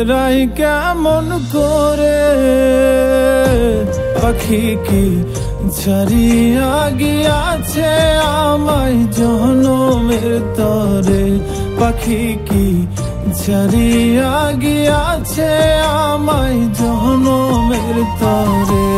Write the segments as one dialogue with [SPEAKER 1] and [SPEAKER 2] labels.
[SPEAKER 1] ফেরাই কেমন করে, পাখি কি ছাড়িয়া গিয়াছে আমায় জনমের তরে, পাখি কি ছাড়িয়া গিয়াছে আমায় জনমের তরে।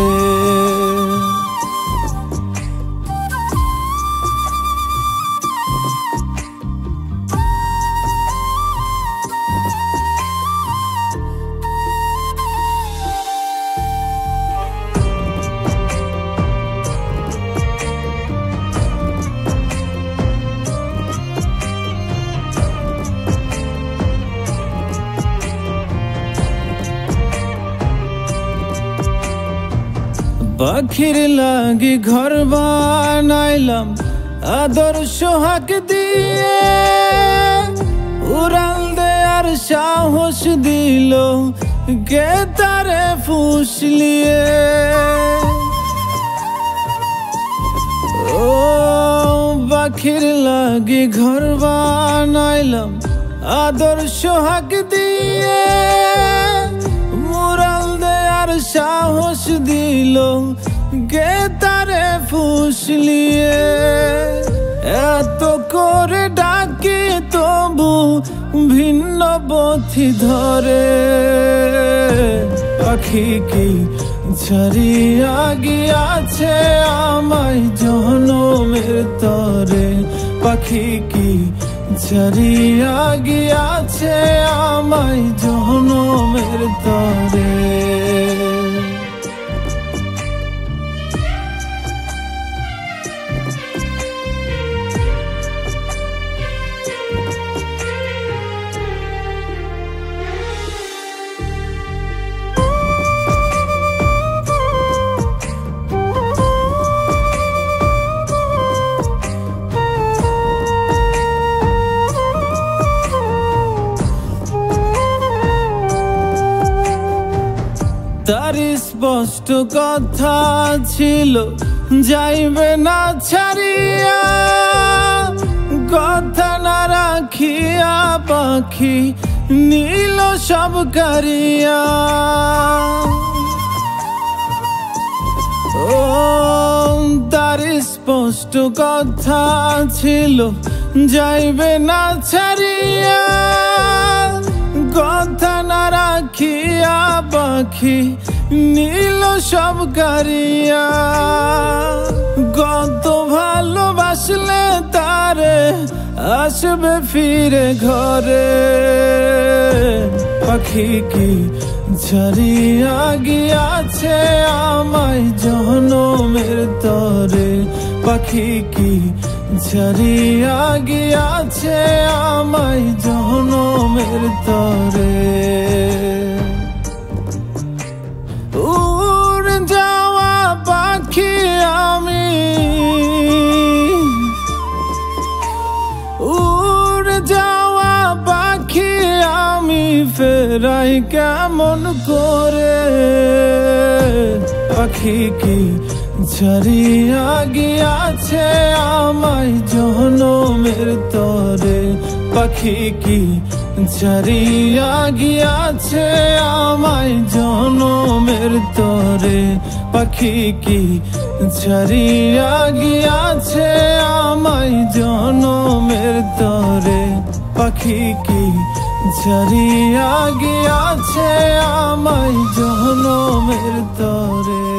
[SPEAKER 1] পাখির লাগি ঘর বানাইলাম আদর সোহাগ দিয়ে, উড়াল দেয়ার সাহস দিল কে তারে ফুসলিয়ে। ও পাখির লাগি ঘর বানাইলাম আদর সোহাগ দিয়ে, মুরাল দেয়ার সাহস দিল কে তারে ফুসলিয়ে। এত করে ডাকি তবু ভিন্ন পথি ধরে, পাখি কি ছাড়িয়া গিয়াছে আমায় জনমের তরে, পাখি কি ছাড়িয়া গিয়াছে আমায় জনমের তরে। তার স্পষ্ট কথা ছিল যাইবে না ছাড়িয়া, কথা না রাখিয়া পাখি নীল সব কারিয়া। ও তার স্পষ্ট কথা ছিল যাইবে না ছাড়িয়া, কথা না রাখিয়া পাখি নীল সব কারিয়া। কত ভালোবাসলে তারে আসবে ফিরে ঘরে, পাখি কি ছাড়িয়া গিয়াছে আমায় জনমের তরে, পাখি কি ছাড়িয়া গিয়াছে আমায় জনমের তরে। উড়ে যাওয়া পাখি আমি, উড়ে যাওয়া পাখি আমি ফেরাই কেমন করে, পাখি কি ছাড়িয়া গিয়াছে আমায় জনমের তরে, পাখি কি ছাড়িয়া গিয়াছে আমায় জনমের তরে, পাখি কি ছাড়িয়া গিয়াছে আমায় জনমের তরে, পাখি কি ছাড়িয়া গিয়াছে আমায় জনমের তরে।